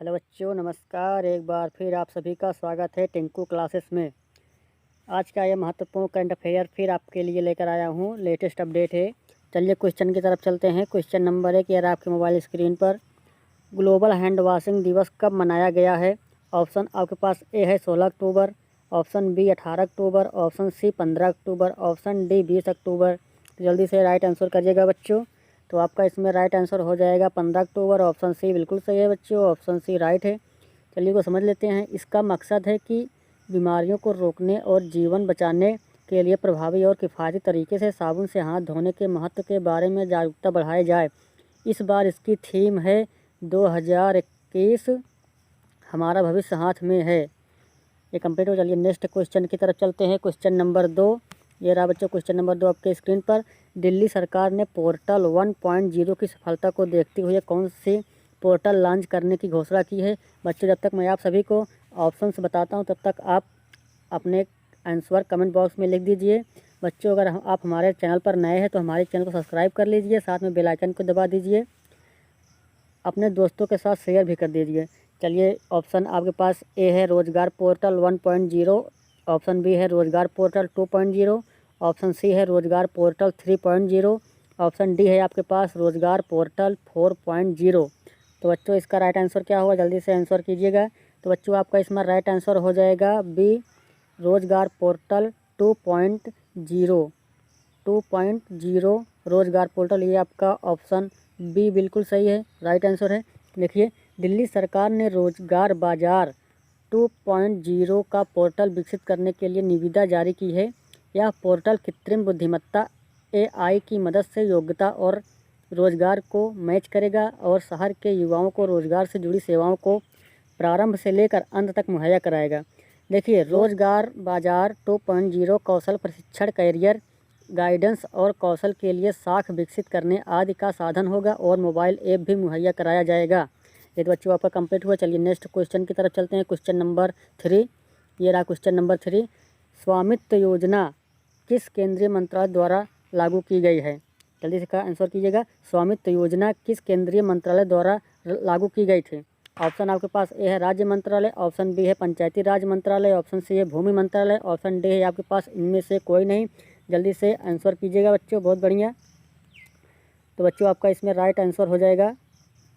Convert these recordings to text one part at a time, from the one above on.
Hello बच्चों, नमस्कार। एक बार फिर आप सभी का स्वागत है टिंकू क्लासेस में। आज का ये महत्वपूर्ण करंट अफेयर फिर आपके लिए लेकर आया हूँ। लेटेस्ट अपडेट है। चलिए क्वेश्चन की तरफ चलते हैं। क्वेश्चन नंबर 1 यार आपके मोबाइल स्क्रीन पर, ग्लोबल हैंड वॉशिंग दिवस कब मनाया गया है? ऑप्शन आपके पास ए है 16 अक्टूबर, ऑप्शन बी 18 अक्टूबर, ऑप्शन सी 15 अक्टूबर, ऑप्शन डी 20 अक्टूबर। तो जल्दी से राइट आंसर करिएगा बच्चों। तो आपका इसमें राइट आंसर हो जाएगा 15 अक्टूबर। ऑप्शन सी बिल्कुल सही है बच्चों, ऑप्शन सी राइट है। चलिए को समझ लेते हैं। इसका मकसद है कि बीमारियों को रोकने और जीवन बचाने के लिए प्रभावी और किफ़ायती तरीके से साबुन से हाथ धोने के महत्व के बारे में जागरूकता बढ़ाई जाए। इस बार इसकी थीम है 2021 हमारा भविष्य हाथ में है। ये कंप्लीट हो। चलिए नेक्स्ट क्वेश्चन की तरफ चलते हैं। क्वेश्चन नंबर 2 ये रहा बच्चों। क्वेश्चन नंबर 2 आपके स्क्रीन पर, दिल्ली सरकार ने पोर्टल 1.0 की सफलता को देखते हुए कौन सी पोर्टल लॉन्च करने की घोषणा की है? बच्चों जब तक मैं आप सभी को ऑप्शंस बताता हूं तब तक आप अपने आंसर कमेंट बॉक्स में लिख दीजिए। बच्चों अगर आप हमारे चैनल पर नए हैं तो हमारे चैनल को सब्सक्राइब कर लीजिए, साथ में बेल आइकन को दबा दीजिए, अपने दोस्तों के साथ शेयर भी कर दीजिए। चलिए ऑप्शन आपके पास ए है रोजगार पोर्टल 1.0, ऑप्शन बी है रोजगार पोर्टल 2.0, ऑप्शन सी है रोजगार पोर्टल 3.0, ऑप्शन डी है आपके पास रोजगार पोर्टल 4.0। तो बच्चों इसका राइट आंसर क्या होगा? जल्दी से आंसर कीजिएगा। तो बच्चों आपका इसमें राइट आंसर हो जाएगा बी, रोजगार पोर्टल 2.0। 2.0 रोजगार पोर्टल, ये आपका ऑप्शन बी बिल्कुल सही है, राइट आंसर है। देखिए दिल्ली सरकार ने रोजगार बाजार 2.0 का पोर्टल विकसित करने के लिए निविदा जारी की है। यह पोर्टल कृत्रिम बुद्धिमत्ता AI की मदद से योग्यता और रोजगार को मैच करेगा और शहर के युवाओं को रोजगार से जुड़ी सेवाओं को प्रारंभ से लेकर अंत तक मुहैया कराएगा। देखिए रोजगार बाजार 2.0 कौशल प्रशिक्षण, कैरियर गाइडेंस और कौशल के लिए साख विकसित करने आदि का साधन होगा और मोबाइल ऐप भी मुहैया कराया जाएगा। ये तो बच्चों आपका कंप्लीट हुआ। चलिए नेक्स्ट क्वेश्चन की तरफ चलते हैं। क्वेश्चन नंबर 3 ये रहा क्वेश्चन नंबर 3, स्वामित्व योजना किस केंद्रीय मंत्रालय द्वारा लागू की गई है? जल्दी से इसका आंसर कीजिएगा। स्वामित्व योजना किस केंद्रीय मंत्रालय द्वारा लागू की गई थी? ऑप्शन आपके पास ए है राज्य मंत्रालय, ऑप्शन बी है पंचायती राज मंत्रालय, ऑप्शन सी है भूमि मंत्रालय, ऑप्शन डी है आपके पास इनमें से कोई नहीं। जल्दी से आंसर कीजिएगा बच्चों, बहुत बढ़िया। तो बच्चों आपका इसमें राइट आंसर हो जाएगा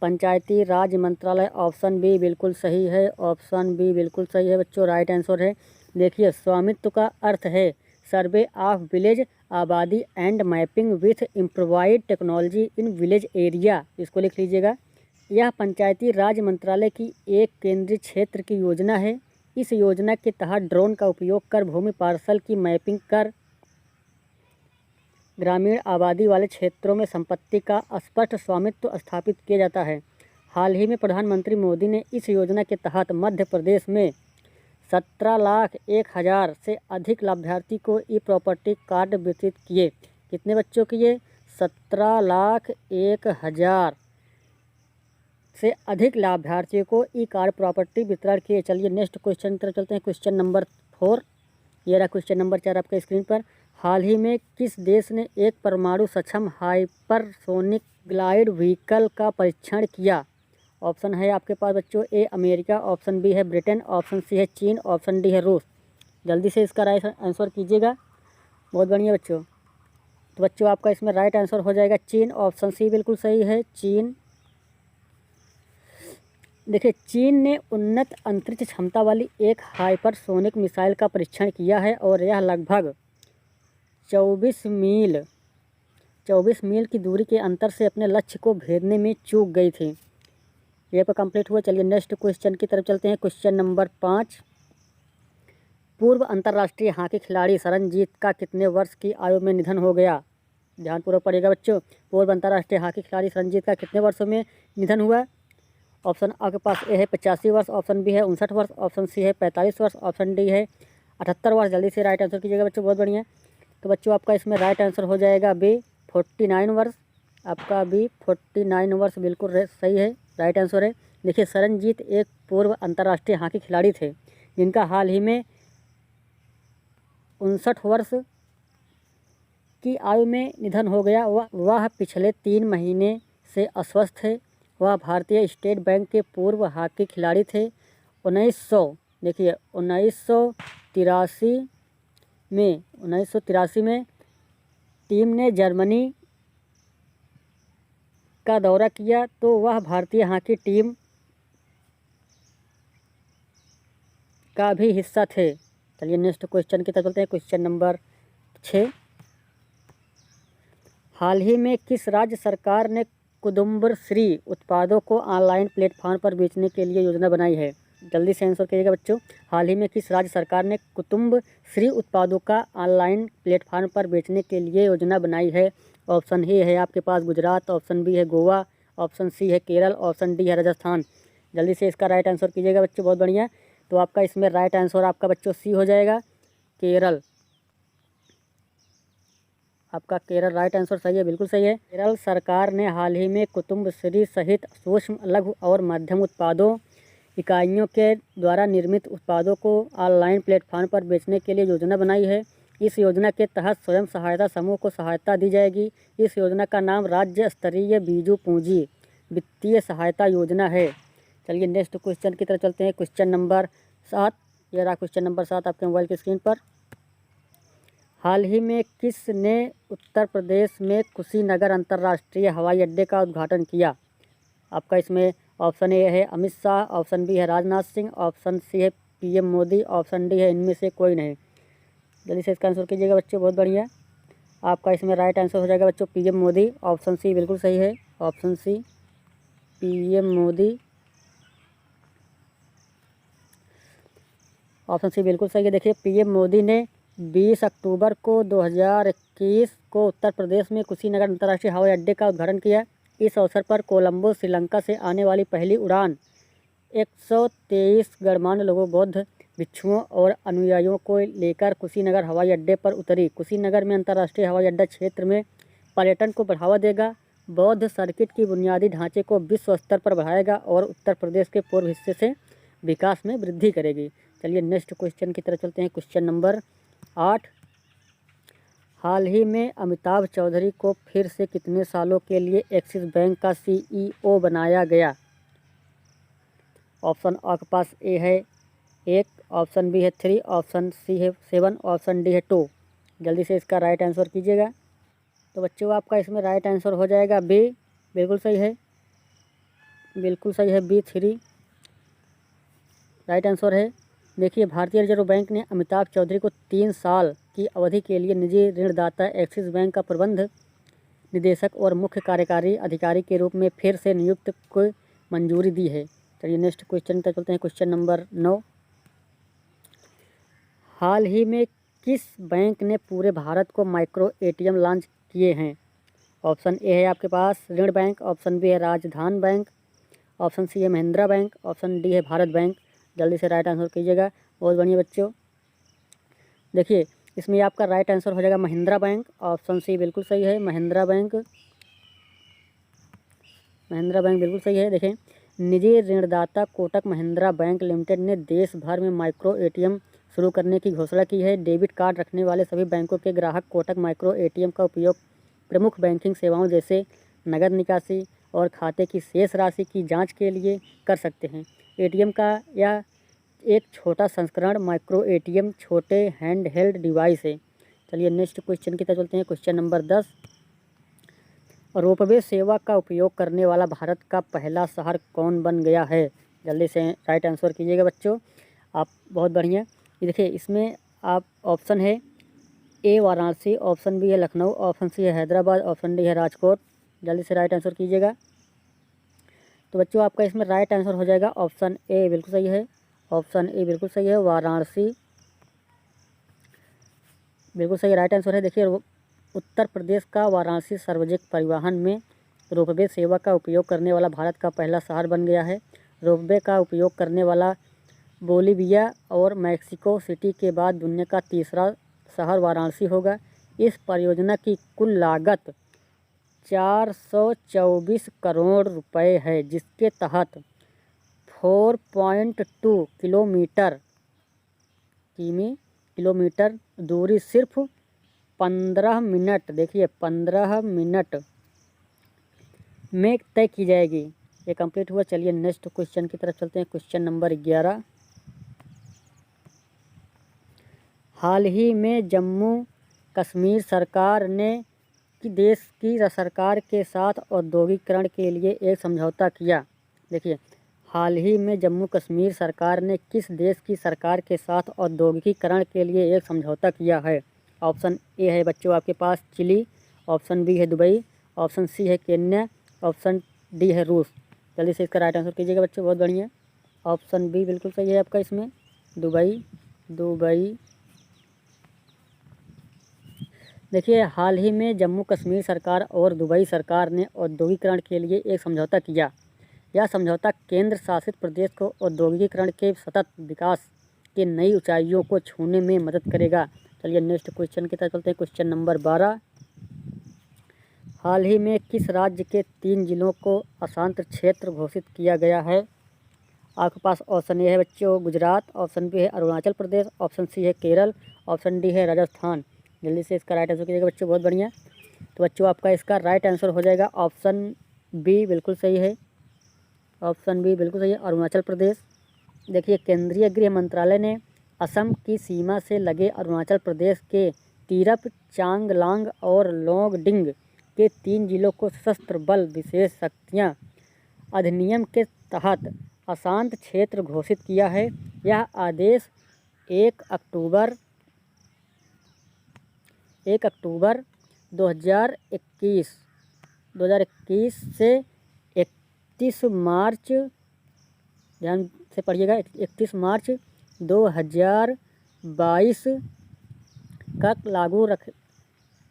पंचायती राज मंत्रालय, ऑप्शन बी बिल्कुल सही है, ऑप्शन बी बिल्कुल सही है बच्चों, राइट आंसर है। देखिए स्वामित्व का अर्थ है सर्वे ऑफ विलेज आबादी and mapping with improvised technology in village area, इसको लिख लीजिएगा। यह पंचायती राज मंत्रालय की एक केंद्रीय क्षेत्र की योजना है। इस योजना के तहत ड्रोन का उपयोग कर भूमि पार्सल की मैपिंग कर ग्रामीण आबादी वाले क्षेत्रों में संपत्ति का स्पष्ट स्वामित्व स्थापित किया जाता है। हाल ही में प्रधानमंत्री मोदी ने इस योजना के तहत मध्य प्रदेश में 17,01,000 से अधिक लाभार्थी को ई प्रॉपर्टी कार्ड वितरित किए। कितने बच्चों के ये? 17,01,000 से अधिक लाभार्थियों को ई कार्ड प्रॉपर्टी वितरण किए। चलिए नेक्स्ट क्वेश्चन की तरफ चलते हैं। क्वेश्चन नंबर 4 ये रहा क्वेश्चन नंबर 4 आपके स्क्रीन पर, हाल ही में किस देश ने एक परमाणु सक्षम हाइपरसोनिक ग्लाइड व्हीकल का परीक्षण किया? ऑप्शन है आपके पास बच्चों ए अमेरिका, ऑप्शन बी है ब्रिटेन, ऑप्शन सी है चीन, ऑप्शन डी है रूस। जल्दी से इसका राइट आंसर कीजिएगा। बहुत बढ़िया बच्चों। तो बच्चों आपका इसमें राइट आंसर हो जाएगा चीन, ऑप्शन सी बिल्कुल सही है, चीन। देखिए चीन ने उन्नत अंतरिक्ष क्षमता वाली एक हाइपरसोनिक मिसाइल का परीक्षण किया है और यह लगभग 24 मील की दूरी के अंतर से अपने लक्ष्य को भेदने में चूक गई थी। ये पर कंप्लीट हुआ। चलिए नेक्स्ट क्वेश्चन की तरफ चलते हैं। क्वेश्चन नंबर 5, पूर्व अंतर्राष्ट्रीय हॉकी खिलाड़ी सरनजीत का कितने वर्ष की आयु में निधन हो गया? ध्यानपूर्वक पढ़िएगा बच्चों। पूर्व अंतर्राष्ट्रीय हॉकी खिलाड़ी सरनजीत का कितने वर्षों में निधन हुआ? ऑप्शन आपके पास ए है 85 वर्ष, ऑप्शन बी है 59 वर्ष, ऑप्शन सी है 45 वर्ष, ऑप्शन डी है 78 वर्ष। जल्दी से राइट आंसर कीजिएगा बच्चों, बहुत बढ़िया। तो बच्चों आपका इसमें राइट आंसर हो जाएगा बी 49 वर्ष, आपका बी 49 वर्ष बिल्कुल सही है, राइट आंसर है। देखिए सरनजीत एक पूर्व अंतर्राष्ट्रीय हॉकी खिलाड़ी थे जिनका हाल ही में 59 वर्ष की आयु में निधन हो गया। वह पिछले 3 महीने से अस्वस्थ थे वह भारतीय स्टेट बैंक के पूर्व हॉकी खिलाड़ी थे। 1983 में टीम ने जर्मनी का दौरा किया तो वह भारतीय हॉकी टीम का भी हिस्सा थे। चलिए नेक्स्ट क्वेश्चन की तरफ चलते हैं। Question number 6। हाल ही में किस राज्य सरकार ने कुदुम्बश्री उत्पादों को ऑनलाइन प्लेटफॉर्म पर बेचने के लिए योजना बनाई है? जल्दी से आंसर करिएगा बच्चों। हाल ही में किस राज्य सरकार ने कुदुम्बश्री उत्पादों का ऑनलाइन प्लेटफॉर्म पर बेचने के लिए योजना बनाई है? ऑप्शन ए है आपके पास गुजरात, ऑप्शन बी है गोवा, ऑप्शन सी है केरल, ऑप्शन डी है राजस्थान। जल्दी से इसका राइट आंसर कीजिएगा बच्चों। बहुत बढ़िया। तो आपका इसमें राइट आंसर आपका बच्चों सी हो जाएगा, केरल। आपका केरल राइट आंसर सही है, बिल्कुल सही है। केरल सरकार ने हाल ही में कुदुम्बश्री सहित सूक्ष्म, लघु और मध्यम उत्पादों इकाइयों के द्वारा निर्मित उत्पादों को ऑनलाइन प्लेटफॉर्म पर बेचने के लिए योजना बनाई है। इस योजना के तहत स्वयं सहायता समूह को सहायता दी जाएगी। इस योजना का नाम राज्य स्तरीय बीजू पूंजी वित्तीय सहायता योजना है। चलिए नेक्स्ट क्वेश्चन की तरफ चलते हैं। Question number 7। यह रहा क्वेश्चन नंबर 7 आपके मोबाइल की स्क्रीन पर। हाल ही में किसने उत्तर प्रदेश में कुशीनगर अंतर्राष्ट्रीय हवाई अड्डे का उद्घाटन किया? आपका इसमें ऑप्शन ए है अमित शाह, ऑप्शन बी है राजनाथ सिंह, ऑप्शन सी है पीएम मोदी, ऑप्शन डी है इनमें से कोई नहीं। जल्दी से इसका आंसर कीजिएगा बच्चों। बहुत बढ़िया। आपका इसमें राइट आंसर हो जाएगा बच्चों पीएम मोदी। ऑप्शन सी बिल्कुल सही है, option C PM Modi. Option C बिल्कुल सही है। देखिए पीएम मोदी ने 20 अक्टूबर को 2021 को उत्तर प्रदेश में कुशीनगर अंतर्राष्ट्रीय हवाई अड्डे का उद्घाटन किया। इस अवसर पर कोलंबो श्रीलंका से आने वाली पहली उड़ान 123 गणमान्य लोगों, बौद्ध भिक्षुओं और अनुयायियों को लेकर कुशीनगर हवाई अड्डे पर उतरी। कुशीनगर में अंतर्राष्ट्रीय हवाई अड्डा क्षेत्र में पर्यटन को बढ़ावा देगा, बौद्ध सर्किट की बुनियादी ढांचे को विश्व स्तर पर बढ़ाएगा और उत्तर प्रदेश के पूर्व हिस्से से विकास में वृद्धि करेगी। चलिए नेक्स्ट क्वेश्चन की तरफ चलते हैं। Question number 8। हाल ही में अमिताभ चौधरी को फिर से कितने सालों के लिए एक्सिस बैंक का CEO बनाया गया? ऑप्शन आपके पास ए है 1, ऑप्शन बी है 3, ऑप्शन सी है 7, ऑप्शन डी है 2। जल्दी से इसका राइट आंसर कीजिएगा। तो बच्चों आपका इसमें राइट आंसर हो जाएगा बी। बिल्कुल सही है, बिल्कुल सही है, बी 3 राइट आंसर है। देखिए भारतीय रिजर्व बैंक ने अमिताभ चौधरी को 3 साल की अवधि के लिए निजी ऋणदाता एक्सिस बैंक का प्रबंध निदेशक और मुख्य कार्यकारी अधिकारी के रूप में फिर से नियुक्त को मंजूरी दी है। चलिए नेक्स्ट क्वेश्चन तक चलते हैं। Question number 9। हाल ही में किस बैंक ने पूरे भारत को माइक्रो ATM लॉन्च किए हैं? ऑप्शन ए है आपके पास ऋण बैंक, ऑप्शन बी है राजधान बैंक, ऑप्शन सी है महिंद्रा बैंक, ऑप्शन डी है भारत बैंक। जल्दी से राइट आंसर कीजिएगा। बहुत बढ़िया बच्चों। देखिए इसमें आपका राइट आंसर हो जाएगा महिंद्रा बैंक। ऑप्शन सी बिल्कुल सही है, महिंद्रा बैंक। महिंद्रा बैंक बिल्कुल सही है। देखें निजी ऋणदाता कोटक महिंद्रा बैंक लिमिटेड ने देश भर में माइक्रो ATM शुरू करने की घोषणा की है। डेबिट कार्ड रखने वाले सभी बैंकों के ग्राहक कोटक माइक्रो ATM का उपयोग प्रमुख बैंकिंग सेवाओं जैसे नगद निकासी और खाते की शेष राशि की जांच के लिए कर सकते हैं। ATM का यह एक छोटा संस्करण माइक्रो ATM छोटे हैंड हेल्ड डिवाइस है। चलिए नेक्स्ट क्वेश्चन की तरफ चलते हैं। Question number 10। रोपवे सेवा का उपयोग करने वाला भारत का पहला शहर कौन बन गया है? जल्दी से राइट आंसर कीजिएगा बच्चों आप। बहुत बढ़िया। ये देखिए इसमें आप ऑप्शन है ए वाराणसी, ऑप्शन बी है लखनऊ, ऑप्शन सी है हैदराबाद, ऑप्शन डी है राजकोट। जल्दी से राइट आंसर कीजिएगा। तो बच्चों आपका इसमें राइट आंसर हो जाएगा ऑप्शन ए बिल्कुल सही है, ऑप्शन ए बिल्कुल सही है, वाराणसी बिल्कुल सही राइट आंसर है। देखिए उत्तर प्रदेश का वाराणसी सार्वजनिक परिवहन में रोपवे सेवा का उपयोग करने वाला भारत का पहला शहर बन गया है। रोपवे का उपयोग करने वाला बोलीविया और मैक्सिको सिटी के बाद दुनिया का तीसरा शहर वाराणसी होगा। इस परियोजना की कुल लागत 424 करोड़ रुपए है, जिसके तहत 4.2 किलोमीटर दूरी सिर्फ 15 मिनट, देखिए 15 मिनट में तय की जाएगी। ये कंप्लीट हुआ। चलिए नेक्स्ट क्वेश्चन की तरफ चलते हैं। Question number 11। हाल ही में जम्मू कश्मीर सरकार ने देश की सरकार के साथ औद्योगिकरण के लिए एक समझौता किया। देखिए, हाल ही में जम्मू कश्मीर सरकार ने किस देश की सरकार के साथ औद्योगिकीकरण के लिए एक समझौता किया है? ऑप्शन ए है बच्चों आपके पास चिली, ऑप्शन बी है दुबई, ऑप्शन सी है केन्या, ऑप्शन डी है रूस। जल्दी से इसका राइट आंसर कीजिएगा बच्चों, बहुत बढ़िया। ऑप्शन बी बिल्कुल सही है आपका इसमें, दुबई। देखिए, हाल ही में जम्मू कश्मीर सरकार और दुबई सरकार ने औद्योगिकरण के लिए एक समझौता किया। यह समझौता केंद्र शासित प्रदेश को औद्योगिकरण के सतत विकास के नई ऊंचाइयों को छूने में मदद करेगा। चलिए नेक्स्ट क्वेश्चन की तरफ चलते हैं। Question number 12। हाल ही में किस राज्य के 3 जिलों को अशांत क्षेत्र घोषित किया गया है? आपके पास ऑप्शन ए है बच्चों गुजरात, ऑप्शन बी है अरुणाचल प्रदेश, ऑप्शन सी है केरल, ऑप्शन डी है राजस्थान। जल्दी से इसका राइट आंसर कीजिएगा बच्चों, बहुत बढ़िया। तो बच्चों आपका इसका राइट आंसर हो जाएगा ऑप्शन बी बिल्कुल सही है, ऑप्शन बी बिल्कुल सही है, अरुणाचल प्रदेश। देखिए, केंद्रीय गृह मंत्रालय ने असम की सीमा से लगे अरुणाचल प्रदेश के तिरप, चांगलांग और लोंगडिंग के 3 जिलों को सशस्त्र बल विशेष शक्तियाँ अधिनियम के तहत अशांत क्षेत्र घोषित किया है। यह आदेश 1 अक्टूबर 2021 से 31 मार्च, ध्यान से पढ़िएगा, 31 मार्च 2022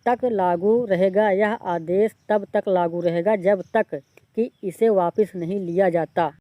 तक लागू रहेगा। यह आदेश तब तक लागू रहेगा जब तक कि इसे वापस नहीं लिया जाता।